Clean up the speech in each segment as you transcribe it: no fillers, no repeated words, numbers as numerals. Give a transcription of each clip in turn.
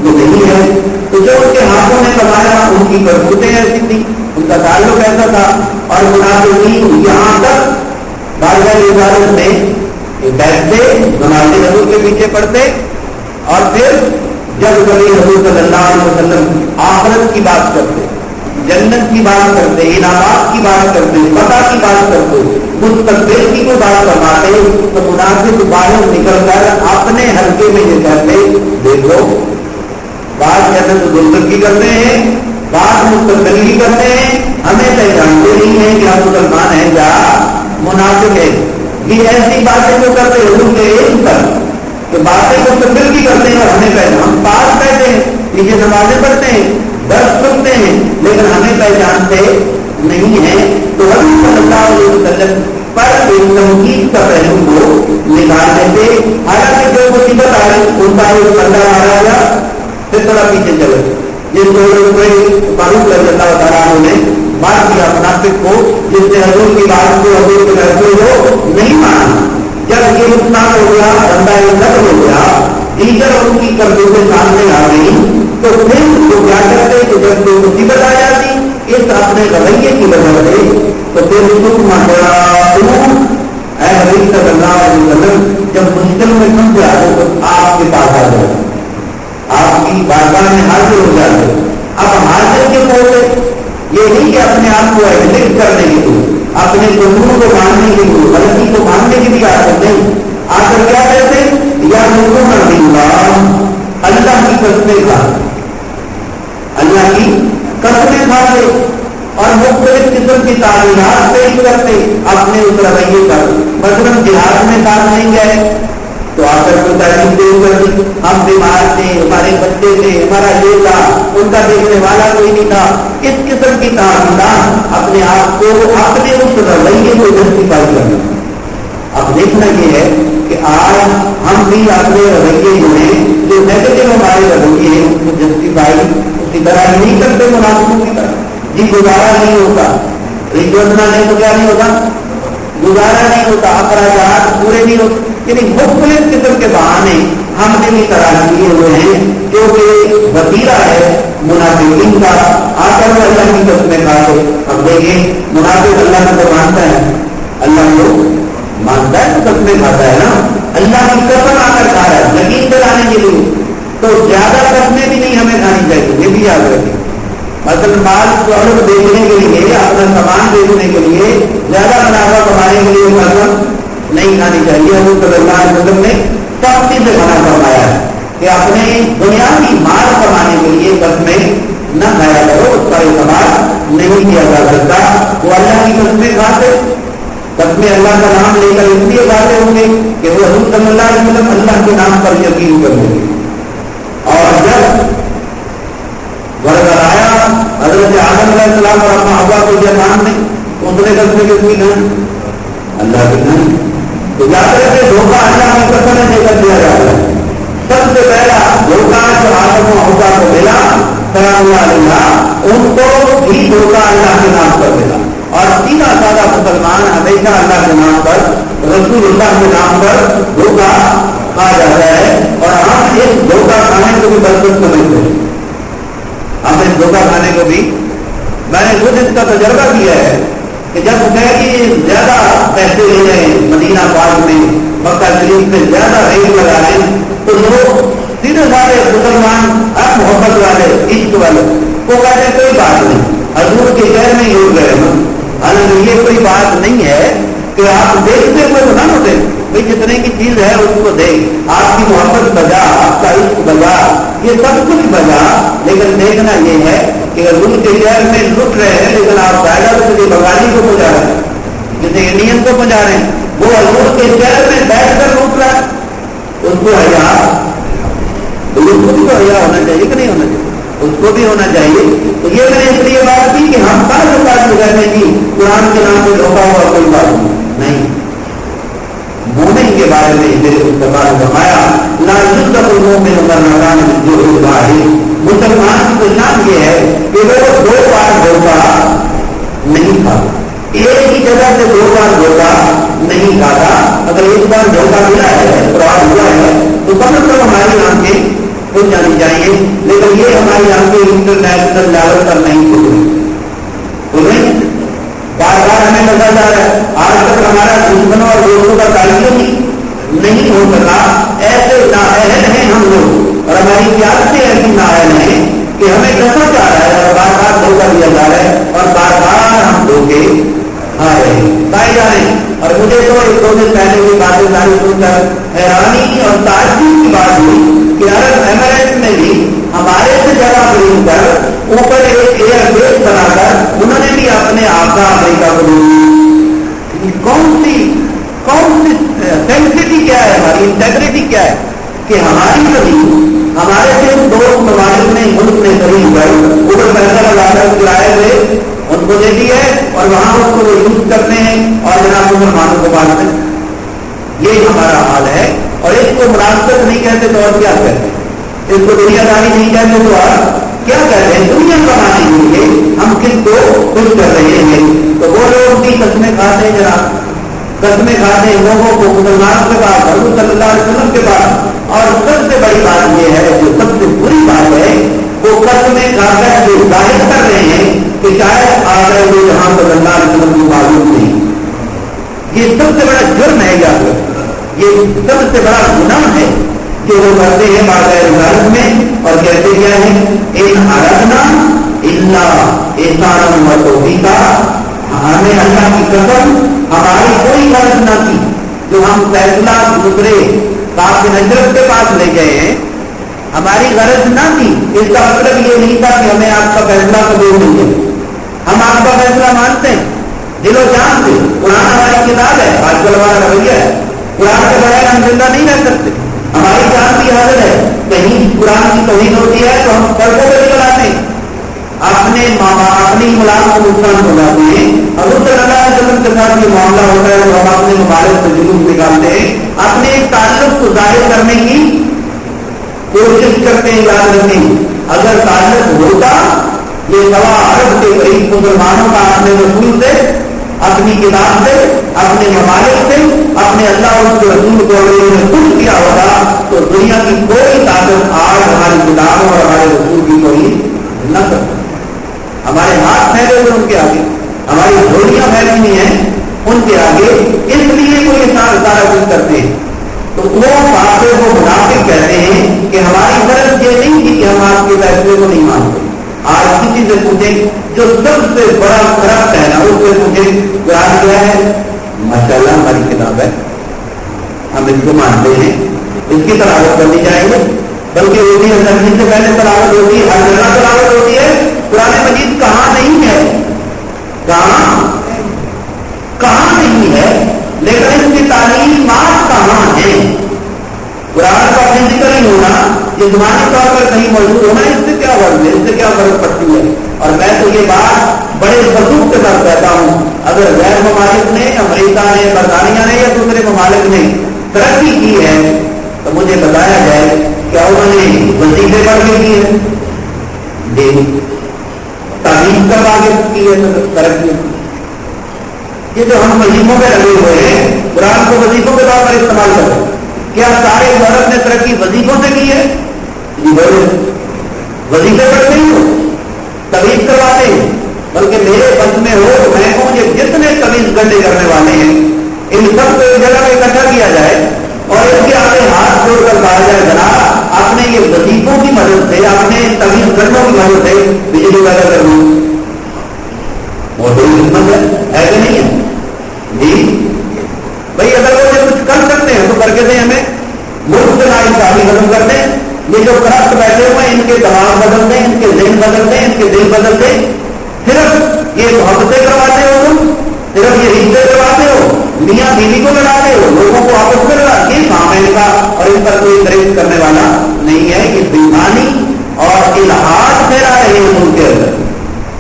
تو نہیں ہے. تو جو ان کے ہاتھوں نے کمایا ان کی کرتوتیں ایسی تھی, ان کا تعلق ایسا تھا. اور منافقین یہاں تک بارگاہ عبادت میں بیٹھتے, نماز رسول کے پیچھے پڑھتے, اور پھر جب کبھی حضور صلی اللہ علیہ وسلم آخرت کی بات کرتے, جنت کی بات کرتے, انعامات کی بات کرتے, فتح کی بات کرتے, مستقبل کی کوئی بات فرماتے, تو منافق باہر نکل کر اپنے حلقے میں یہ کہتے, دیکھو بات جنت گلزر کی کرتے ہیں, بات مستقبل کی کرتے ہیں, ہمیں پہچانتے نہیں ہیں کہ ہم مسلمان ہیں یا منافق ہے. یہ ایسی باتیں جو کرتے حضور کے علم پر کہ باتیں مستقبل کی کرتے ہیں اور ہمیں پہچان, ہم پاس بیٹھے ہیں, نیچے نمازیں پڑھتے ہیں, درس سنتے ہیں, لیکن ہمیں پہچانتے نہیں ہیں. تو حضور صلی اللہ علیہ وسلم پر تنقید کا پہلو کو نکال دیتے. حالانکہ جو مصیبت آئی ان کا ایک بندہ آ رہا پھر تھوڑا پیچھے چلے, جن کو فاروق رضی اللہ تعالیٰ نے بات کیا منافق کو, جس نے حضور کی بات کو حضور کے رہتے ہو نہیں مانا. جب یہ نقصان ہو گیا, بندہ نقل ہو گیا, دیگر ان کی کرتوتیں سامنے آ گئی, تو پھر وہ کیا کرتے کہ جب کوئی مصیبت آ جاتی اس اپنے رویے کی وجہ سے, تو پھر اے حبیب صلی اللہ علیہ وسلم جب مشکل میں پھنس جاتے تو آپ کے پاس آ جاتے, آپ کی بارگاہ میں حاضر ہو جاتے. اب حاضر کے پہنچے یہ نہیں کہ اپنے آپ کو ایڈمٹ کرنے کے لیے, اپنے قانون کو ماننے کے لیے, غلطی کو ماننے کے لیے آ سکتے ہیں. آ کر کیا کہتے یا اللہ کی قسمیں کھا, اللہ کی قسمیں کھاتے اور مختلف قسم کی تعلیمات پیش کرتے اپنے اس رویے پر. مثلاً جہاد میں ساتھ نہیں گئے تو آ کر کو تعلیم دے کر دی, ہم بیمار تھے, ہمارے بچے تھے, ہمارا یہ تھا, ان کا دیکھنے والا کوئی نہیں تھا. اس قسم کی تعلیمات اپنے آپ کو اپنے اس رویے کو جسٹیفائی کرنا. اب دیکھنا یہ ہے کہ آج ہم بھی اپنے رویے جو ہیں جو نیگیٹو ہمارے رویے ہیں اس کو جسٹیفائی اسی طرح نہیں کرتے منافقوں کی طرح. جی گزارا نہیں ہوتا, رشوت نہ لے تو کیا نہیں ہوتا, گزارا نہیں ہوتا, اخراجات پورے نہیں ہوتے. یعنی مختلف قسم کے بہانے ہم نے بھی تلاش کیے ہوئے ہیں, جو کہ وسیلہ ہے منافقین کا. آ کر وہ اللہ کی قسمیں کھاتے. اب دیکھیں منافق اللہ کو مانتا ہے, اللہ کو مانتا ہے تو قسمیں کھاتا ہے نا, اللہ کی قسم آ کر کھا رہا ہے یقین دلانے کے لیے. تو زیادہ قسمیں بھی نہیں ہمیں کھانی چاہیے, یہ بھی یاد رکھیں. مثلاً مال دولت بیچنے کے لیے, اپنا سامان بیچنے کے لیے, زیادہ منافع کمانے کے لیے قسم نہیں کھانی چاہیے. حضور صلی اللہ علیہ وسلم نے سختی سے منع فرمایا ہے کہ اپنے بنیادی مال کمانے کے لیے قسمیں نہ کھایا کرو, اس کا استعمال نہیں کیا جا سکتا. وہ اللہ کی قسمیں کھاتے, قسمیں اللہ کا نام لے کر اس لیے کھاتے ہوں گے کہ وہ حضور صلی اللہ علیہ وسلم اللہ کے نام پر یقین کر لیں گے. اور جب ورگر آیا حضرت آدم علیہ السلام اور اپنا حوا کو دیا سامنے, اس نے قسمیں کس کی نہیں, اللہ کی نہیں. تو یاد رکھے دھوکہ اللہ کی قسم دے کر دیا جاتا ہے. سب سے پہلا دھوکہ جو آدم و حوا کو ملا سلام اللہ, ان کو بھی دھوکہ اللہ کے نام پر ملا. اور سیدھا سادہ مسلمان ہمیشہ اللہ کے نام پر, رسول اللہ کے نام پر دھوکہ کھا جاتا ہے. اور ہم اس دھوکہ کھانے کو بھی برکت سمجھتے ہیں. ہم اس دھوکہ کھانے کو بھی, میں نے خود اس کا تجربہ کیا ہے کہ جب کہ زیادہ پیسے لے رہے ہیں مدینہ پاک میں, مکہ شریف میں زیادہ ریٹ لگا رہے ہیں, تو لوگ سیدھے سارے مسلمان اب محبت والے, عشق والے وہ کہتے ہیں کوئی بات نہیں, حضور کے شہر میں ہی اڑ گئے ہم. حالانکہ یہ کوئی بات نہیں ہے کہ آپ دیکھتے ہوئے تو نہ ہوتے بھائی جتنے کی چیز ہے اس کو دے, آپ کی محبت بجا, آپ کا عشق بجا, یہ سب کچھ بجا. لیکن دیکھنا یہ ہے کہ حضور کے شہر میں لٹ رہے ہیں, لیکن آپ زیادہ سے بنگالی کو پہنچا رہے ہیں, جسے انڈین کو پہنچا رہے ہیں. وہ حضور کے شہر میں بیٹھ کر لوٹ رہا ہے, اس کو حیا, اس کو بھی تو حیا ہونا چاہیے کہ نہیں ہونا چاہیے, اس کو بھی ہونا چاہیے. تو یہ میں نے اس لیے بات کی کہ ہم بات کرنے کی قرآن کے نام پہ دھوکا ہوا کوئی بات نہیں. مومن کے بارے میں میرے استقبال فرمایا لا یصدق المؤمن مرتان جو واحد, مسلمان کی نام یہ ہے کہ وہ دو بار دھوکا نہیں کھاتا, ایک ہی جگہ سے دو بار دھوکا نہیں کھاتا. اگر ایک بار دھوکا ملا ہے, فراڈ ہوا ہے, تو کم از کم ہماری آنکھیں ہو جانی چاہیے، لیکن یہ ہماری یہاں کے انٹرنیشنل لیول پر نہیں ہوئی، بار بار ہمیں بتا جا رہا ہے آج تک ہمارا دشمنوں اور دوستوں کا تعلق نہیں ہو سکا، ایسے نااہل ہیں ہم لوگ اور ہماری سیاستیں ایسی نااہل ہیں کہ ہمیں ڈسا جا رہا ہے اور بار بار دھوکہ دیا جا رہا ہے اور بار بار ہم دھوکے کھا رہے ہیں، پائے جا رہے ہیں۔ اور مجھے تو ایک دو دن پہلے کی باتیں ساری سن کر حیرانی اور تعجب کی بات ہوئی کہ عرب ایمریٹس میں بھی ہمارے سے جگہ خرید کر اوپر ایک ایئر بیس بنا کر انہوں نے بھی اپنے آپ کا امریکہ کو دی۔ کون سی سینسٹی کیا ہے، ہماری انٹیگریٹی کیا ہے کہ ہماری زمین ہمارے سے دوست ممالک نے ملک نے خرید کر اوپر پیسہ لگا کر کرائے سے ان کو دے دی ہے اور وہاں اس کو یوز کرتے ہیں اور جناب مسلمانوں کو بانٹتے ہیں۔ یہ ہمارا حال ہے اور اس کو مناسبت نہیں کہتے تو اور کیا کہتے ہیں، اس کو دنیا داری نہیں کہتے تو اور کیا کہتے ہیں، دنیا کمانے کے لیے ہم کس کو خوش کر رہے ہیں۔ تو وہ لوگ بھی قسمیں کھاتے ہیں، جناب قسمیں کھاتے ہیں لوگوں کو مسلمان کے پاس حضور صلی اللہ علیہ وسلم کے پاس، اور سب سے بڑی بات یہ ہے جو سب سے بری بات ہے وہ قسمیں کھا کر جو ظاہر کر رہے ہیں کہ شاید آ گئے وہ جہاں صلی اللہ علیہ وسلم کو معلوم نہیں۔ یہ سب سے بڑا جرم ہے، یاد یہ سب سے بڑا گناہ ہے جو وہ کرتے ہیں بغیر میں، اور کہتے کیا ہے ان اردنا اللہ احسان و توفیقا، ہمیں اللہ کی قسم ہماری کوئی غرض نہ تھی جو ہم فیصلہ دوسرے کافی نجرت کے پاس لے گئے ہیں، ہماری غرض نہ تھی۔ اس کا مطلب یہ نہیں تھا کہ ہمیں آپ کا فیصلہ قبول نہیں ہے، ہم آپ کا فیصلہ مانتے ہیں دل و جان سے، قرآن ہماری کتاب ہے، آج کل ہمارا رویہ ہے قرآن کے بغیر ہم زندہ نہیں رہ سکتے، ہماری جان کی حاضر ہے، کہیں قرآن کی توہین ہوتی ہے تو ہم سڑکوں پہ نکل آتے ہیں، اپنی ملازم کو نقصان پہنچاتے ہیں۔ حضور صلی اللہ علیہ وسلم کے ساتھ یہ معاملہ ہوتا ہے تو ہم اپنے ممالک سے جلوس نکالتے ہیں، اپنے تعلق کو ظاہر کرنے کی کوشش کرتے ہیں۔ یاد رکھیں اگر تعلق ہوتا یہ 1.25 ارب کے قریب مسلمانوں کا اپنے رسول سے، اپنی کتاب سے، اپنے ممالک سے، اپنے اللہ اور اس کے رسول کو اگر انہوں نے خوش کیا ہوگا تو دنیا کی کوئی طاقت آج ہماری کتابوں اور ہمارے رسول کی کوئی نہ کر سکتی۔ ہمارے ہاتھ پھیلے ہوئے ان کے آگے، ہماری جھولیاں پھیلی ہوئی ہیں ان کے آگے، اس لیے وہ یہ سارا کچھ کرتے ہیں۔ تو وہ کافر کو منافق کہتے ہیں کہ ہماری غرض یہ نہیں تھی کہ ہم آپ کے فیصلے کو نہیں مانتے۔ آج کسی سے پوچھیں جو سب سے بڑا کرپٹ ہے نا، اس سے پوچھیں قرآن کیا ہے، ماشاءاللہ ہماری کتاب ہے، ہم اس کو مانتے ہیں، اس کی تلاوت کرنی چاہیے، بلکہ ہوتی ہے ترجیح سے پہلے تلاوت ہوتی ہے، ہر جگہ تلاوت ہوتی ہے۔ قرآن مجید کہاں نہیں ہے، کہاں نہیں ہے، لیکن اس کی تعلیمات کہاں ہیں؟ قرآن کا فزیکلی ہونا، جسمانی طور پر کہیں موجود ہونا، اس سے کیا فرق ہے، اس سے کیا فرق پڑتی ہے؟ اور میں تو یہ بات بڑے وضوح کے ساتھ کہتا ہوں، اگر غیر ممالک نے، امریکہ نے، برطانیہ نے یا دوسرے ممالک نے ترقی کی ہے تو مجھے بتایا جائے کیا انہوں نے وظیفے پڑھ کے کی ہے، تعلیم کروا کے کی ہے ترقی؟ یہ جو ہم وظیفوں پہ لگے ہوئے ہیں، قرآن کو وظیفوں کے طور پر استعمال کرتے ہیں، کیا سارے عورت نے ترقی وظیفوں سے کی ہے؟ جی بولے، وظیفے پڑھتے ہی ہو، تویز کرواتے ہیں، بلکہ میرے بس میں ہو میں ہوں، یہ جتنے تویز گڈے کرنے والے ہیں ان سب کو ایک جگہ پہ اکٹھا کیا جائے اور اس کے آگے ہاتھ جوڑ کر کہا جائے جناب اپنے یہ وظیفوں کی مدد سے، اپنے تویز گڈوں کی مدد سے بجلی پیدا کر لوں، موٹر خدمت ہے کہ نہیں ہے؟ جی بھائی اگر وہ یہ کچھ کر سکتے ہیں تو کر کے دیں، ہمیں ملک سے ناانصافی ختم کر دیں، یہ جو کرپٹ بیٹھے ہوئے ہیں ان کے دماغ بدل دیں، ان کے ذہن بدل دیں، ان کے دل بدل دیں، صرف یہ محبتیں کرواتے ہو تم، صرف یہ رشتے کرواتے ہو، میاں بیوی کو لڑاتے ہو، لوگوں کو آپس میں لڑا، یہ کام ہے ان کا، اور ان پر کوئی تریف کرنے والا نہیں ہے۔ یہ بےمانی اور الحاد پھیلا رہے ہیں ان کے اندر۔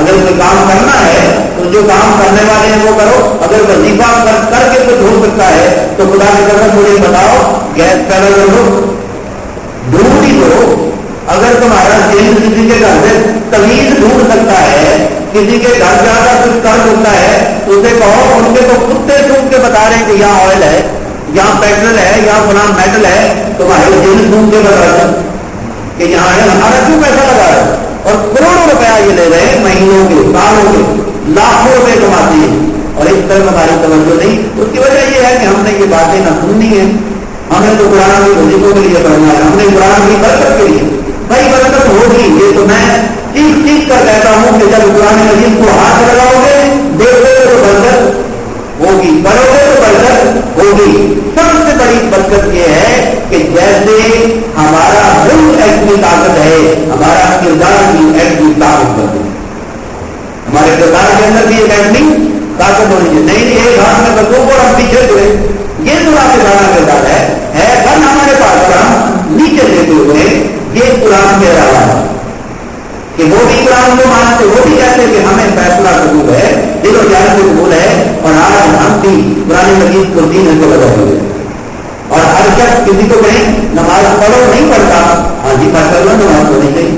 اگر کوئی کام کرنا ہے تو جو کام کرنے والے ہیں وہ کرو، اگر وظیفہ کر کے کچھ ہو سکتا ہے تو خدا کی قسم مجھے بتاؤ گیس پیدا کر دو، ڈھونڈ ہی دو۔ اگر تمہارا ذہن کسی کے گھر سے تمیز ڈھونڈ سکتا ہے، کسی کے گھر جا کر کچھ کر سکتا ہے تو اسے کہو، ان کے تو کتے ڈھونڈ کے بتا رہے ہیں کہ یہاں آئل ہے، یہاں پیٹرول ہے، یہاں فلاں میٹل ہے، تمہارے ذہن ڈھونڈ کے بتا دیں، کہ یہاں ہے ہمارا کیوں پیسہ لگا رہا ہے، اور کروڑوں روپیہ یہ لے رہے ہیں، مہینوں کے سالوں کے لاکھوں روپے کماتے ہیں اور اس طرح ہماری توجہ نہیں. اس کی وجہ یہ ہے کہ ہم نے یہ باتیں نہ سننی ہے. ہمیں تو قرآن کی وظیفوں کے لیے پڑھنا ہے، ہم نے قرآن کی برکت کے لیے. بھائی برکت ہوگی، یہ تو میں چیخ چیخ کر کہتا ہوں کہ جب قرآن مجید کو ہاتھ لگاؤ گے دیکھو گے تو برکت ہوگی، کرو گے تو برکت ہوگی. سب سے بڑی برکت یہ ہے کہ جیسے ہمارا ملک ایسی طاقت ہے، ہمارا کردار بھی ایسی طاقت ہے. ہمارے کردار کے اندر بھی ایک ایسی طاقت ہونی چاہیے. نہیں ایک ہاتھ میں بچوں کو ہم پیچھے ہوئے، یہ تو آپ کا کردار ہے بن ہمارے پاس پر ہم نیچے لیتے ہوئے. یہ قرآن کہہ رہا ہے کہ وہ بھی قرآن کو مانتے، وہ بھی کہتے کہ ہمیں فیصلہ قبول ہے، دل و جان سے قبول ہے، اور آج ہم بھی قرآن مجید کو دین کو لگا ہوئے. اور ہر شخص کسی کو کہیں نماز پڑھو نہیں پڑھتا، ہاں جی فیصلہ لو نماز پڑھنی چاہیے،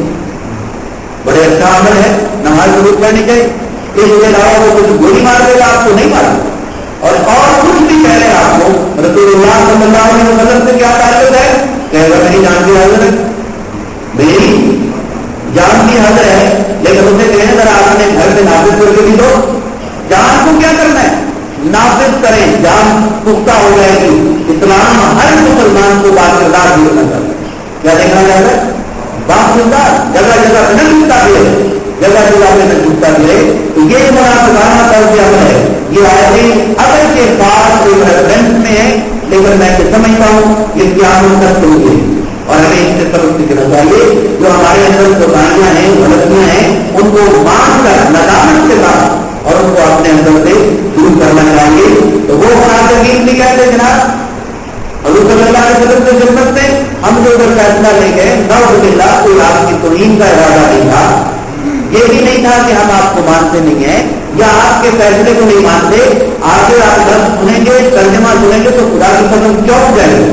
بڑے اچھا عمل ہے، نماز ضرور پڑھنی چاہیے. اس کے علاوہ وہ کچھ گولی مار دے گا آپ کو نہیں مارا، اور کچھ بھی کہہ رہے ہیں آپ کو رسول اللہ صلی اللہ علیہ وسلم سے کیا تعلق ہے، کہہ رہا میری جان کی حاضر ہے، میری جان کی حاضر ہے. لیکن اسے کہیں ذرا آپ نے گھر سے نافذ کر کے بھی دو. جان کو کیا کرنا ہے، نافذ کریں، جان پختہ ہو جائے گی. اسلام ہر مسلمان کو باکردار بھی ہونا چاہتا ہے. کیا دیکھنا چاہتا ہے، باکردار. جگہ جگہ پہ نہ دے، جگہ جگہ پہ نہ دے. تو یہ منافقانہ طرز عمل ہے. یہ آیتیں اگر کے پاس ایک ریفرنس میں ہے، لیکن میں سمجھتا ہوں کہ قیامت تک ضرور ہے، اور ہمیں اس سے سبق سیکھنا چاہیے. جو ہمارے اندر قربانیاں ہیں، غلطیاں ہیں، ان کو مان کر ندامت کے ساتھ اور ان کو اپنے اندر سے دور کرنا چاہیے. تو وہ منافقین بھی کہتے جناب حضور صلی اللہ علیہ وسلم سے جنت سے ہم جو اگر فیصلہ لے گئے نعوذ باللہ، کوئی آپ کی توہین کا ارادہ نہیں تھا، یہ بھی نہیں تھا کہ ہم آپ کو مانتے نہیں ہیں یا آپ کے فیصلے کو نہیں مانتے. آگے آپ لفظ سنیں گے، ترجمہ سنیں گے تو خدا کی قسم چونک جائیں گے.